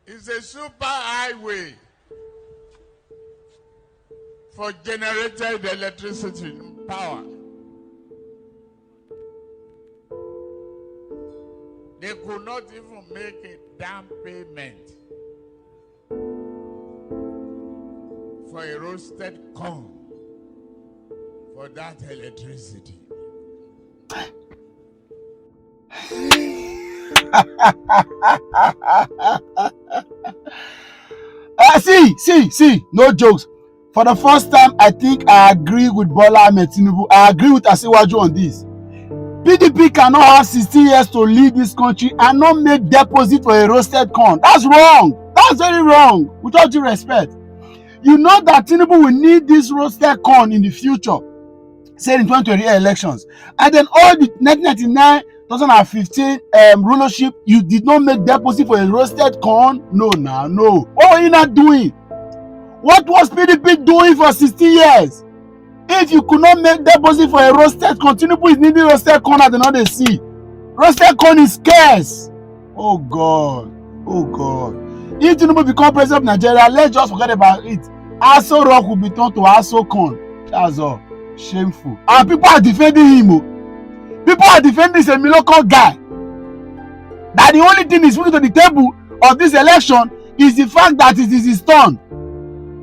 is a super highway for generated electricity power. They could not even make a down payment for a roasted corn for that electricity. See, no jokes. For the first time, I think I agree with Bola Ahmed Tinubu. I agree with Asiwaju on this. PDP cannot have 16 years to lead this country and not make deposit for a roasted corn. That's wrong. That's very wrong, with all due respect. You know that Tinubu will need this roasted corn in the future, say in 2020 elections. And then all the 1999, 2015 rulership, you did not make deposit for a roasted corn? No. What were you not doing? What was PDP doing for 60 years? If you could not make deposit for a roasted corn, Tinubu is needing roasted corn at another sea. Roasted corn is scarce. Oh God. If Tinubu become president of Nigeria, let's just forget about it. Aso Rock will be turned to Aso Corn. That's all. Shameful. And people are defending him. People are defending this local guy. That the only thing he's bringing to the table of this election is the fact that it is his turn.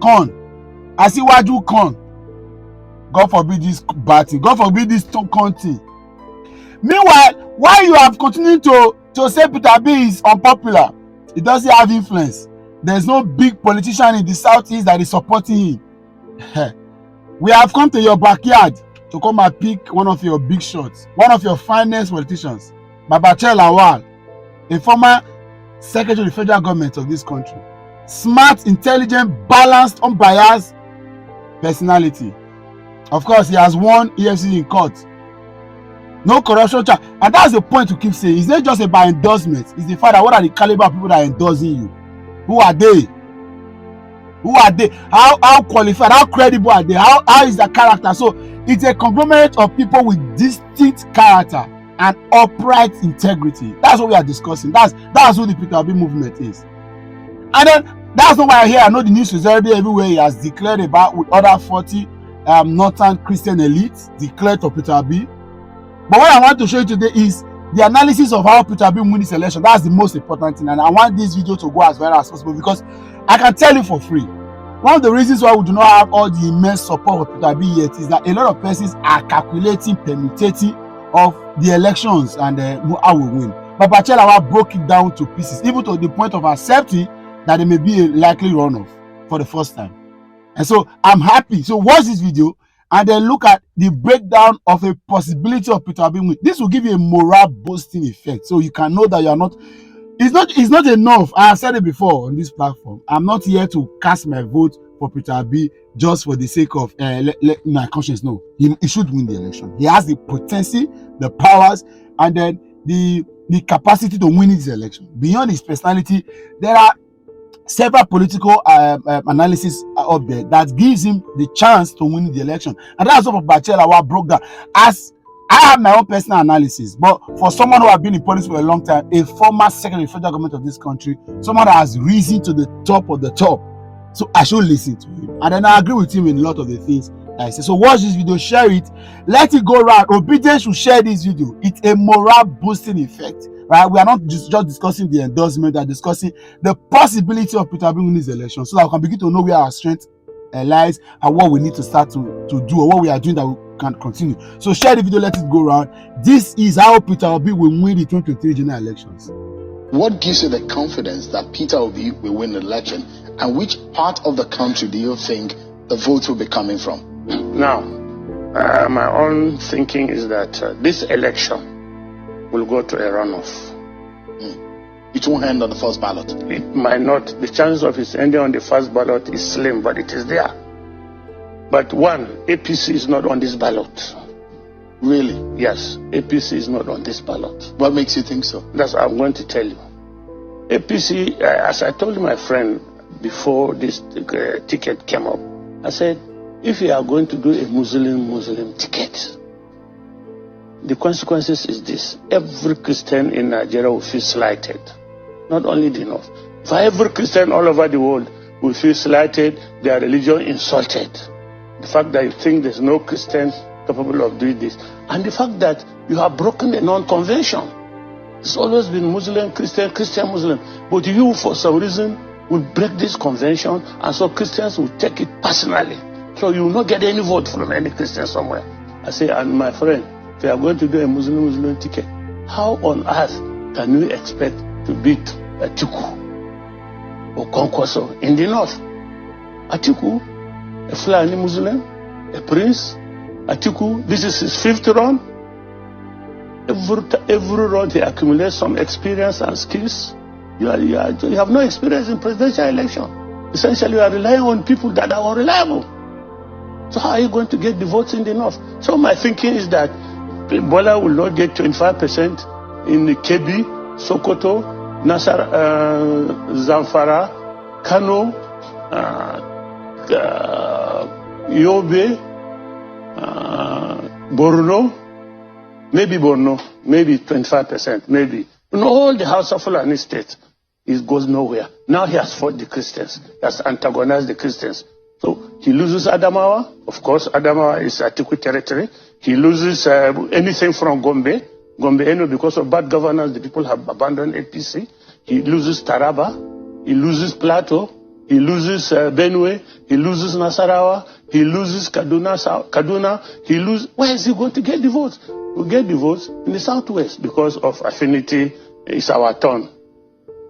Corn. Asiwaju corn. God forbid this batting. God forbid this corn thing. Meanwhile, while you have continued to say Peter Obi is unpopular, he doesn't have influence. There's no big politician in the southeast that is supporting him. We have come to your backyard to come and pick one of your big shots, one of your finest politicians, Babachir Lawal, a former secretary of the federal government of this country. Smart, intelligent, balanced, unbiased personality. Of course, he has won EFCC in court. No corruption charge. And that's the point to keep saying. It's not just about endorsements. It's the fact that what are the caliber of people that are endorsing you? Who are they? How qualified, how credible are they? How is their character? So it's a conglomerate of people with distinct character and upright integrity. That's what we are discussing. That's who the Peter Obi movement is. And then that's not why I hear. I know the news is already everywhere. He has declared about with other 40 northern Christian elites declared to Peter Obi. But what I want to show you today is the analysis of how Peter Obi won this election. That's the most important thing. And I want this video to go as well as possible because I can tell you for free. One of the reasons why we do not have all the immense support of Peter Obi yet is that a lot of persons are calculating, permutating of the elections and how we win. But Babachir Lawal broke it down to pieces, even to the point of accepting that there may be a likely runoff for the first time. And so I'm happy. So watch this video and then look at the breakdown of a possibility of Peter Obi win. This will give you a morale boosting effect, so you can know that you are not. It's not enough. I have said it before on this platform. I'm not here to cast my vote for Peter Obi just for the sake of my conscience. No, he should win the election. He has the potency, the powers, and then the capacity to win this election. Beyond his personality, there are several political analysis up there that gives him the chance to win the election. And that's what Babachir Lawal broke down. As I have my own personal analysis, but for someone who has been in politics for a long time, a former secretary of the federal government of this country, someone that has risen to the top of the top, so I should listen to him. And then I agree with him in a lot of the things that I say. So watch this video, share it, let it go around. Obedience should share this video. It's a morale boosting effect. Right? We are not just discussing the endorsement, we are discussing the possibility of Peter Obi winning this election so that we can begin to know where our strength lies and what we need to start to do or what we are doing that we can continue. So share the video, let it go around. This is how Peter Obi will win the 2023 general elections. What gives you the confidence that Peter Obi will win the election, and which part of the country do you think the votes will be coming from? Now, my own thinking is that this election will go to a runoff. It won't end on the first ballot. It might not. The chance of it ending on the first ballot is slim, but it is there. But one, APC is not on this ballot. Really? Yes, APC is not on this ballot. What makes you think so? That's what I'm going to tell you. APC, as I told my friend before this ticket came up, I said, if you are going to do a Muslim ticket, the consequences is this: every Christian in Nigeria will feel slighted. Not only the North, For every Christian all over the world will feel slighted, their religion insulted. The fact that you think there's no Christian capable of doing this, and the fact that you have broken a non-convention. It's always been Muslim, Christian, Christian, Muslim. But you, for some reason, will break this convention, and so Christians will take it personally. So you will not get any vote from any Christian somewhere. I say, and my friend, if you are going to do a Muslim ticket, how on earth can you expect to beat Atiku or Kwankwaso in the north? Atiku, a Fulani Muslim, a prince. Atiku, this is his 5th run. Every run he accumulates some experience and skills. You have no experience in presidential election. Essentially, you are relying on people that are unreliable. So how are you going to get the votes in the north? So my thinking is that Bola will not get 25% in Kebbi, Sokoto, Zamfara, Kano, Yobe, Borno, maybe 25%, maybe. In all the House of Fulani states, it goes nowhere. Now he has fought the Christians. He has antagonized the Christians. So he loses Adamawa. Of course, Adamawa is Atiku territory. He loses anything from Gombe. Because of bad governance, the people have abandoned APC. He loses Taraba. He loses Plateau. He loses Benue. He loses Nasarawa. He loses Kaduna. Where is he going to get the votes? We'll get the votes in the southwest because of affinity. It's our turn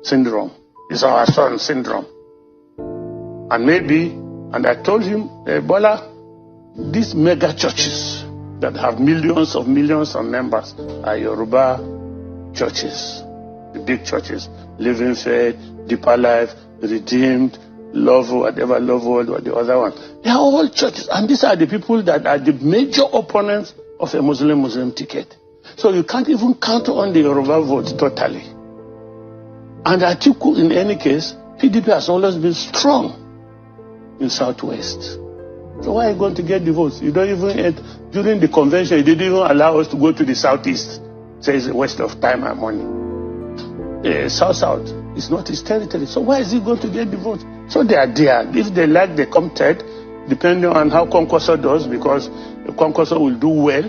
syndrome. It's our son syndrome. And maybe, and I told him, Bola, these mega churches that have millions of members are Yoruba churches. The big churches. Living Faith, Deeper Life, Redeemed, Love, whatever, Love World, or the other one. They are all churches. And these are the people that are the major opponents of a Muslim ticket. So you can't even count on the Yoruba vote totally. And Atiku, in any case, PDP has always been strong in Southwest. So why are you going to get the votes? You don't even, during the convention, you didn't even allow us to go to the Southeast. So it's a waste of time and money. South is not his territory. So why is he going to get the votes? So they are there. If they like, they come third, depending on how Kwankwaso does, because Kwankwaso will do well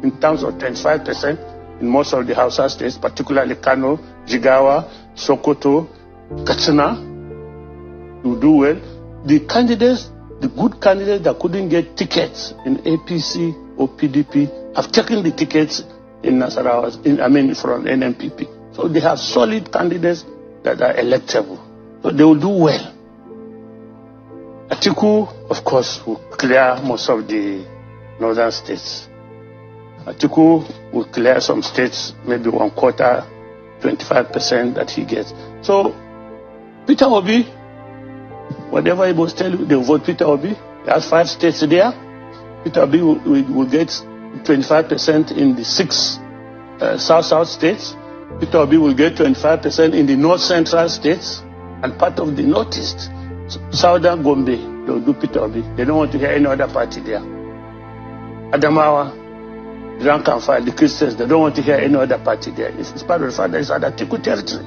in terms of 25% in most of the Hausa states, particularly Kano, Jigawa, Sokoto, Katsina, will do well. The candidates, the good candidates that couldn't get tickets in APC or PDP have taken the tickets in Nasarawa, from NMPP. So they have solid candidates that are electable. So they will do well. Atiku, of course, will clear most of the northern states. Atiku will clear some states, maybe 1/4, 25% that he gets. So Peter Obi, whatever he must tell you, they will vote Peter Obi. He has 5 states there. Peter Obi will get 25% in the 6 South states. Peter Obi will get 25% in the North Central states and part of the Northeast. Southern Gombe, they will do Peter Obi. They don't want to hear any other party there. Adamawa, rank and file, the Christians, they don't want to hear any other party there. It's part of the fact that it's Atiku territory.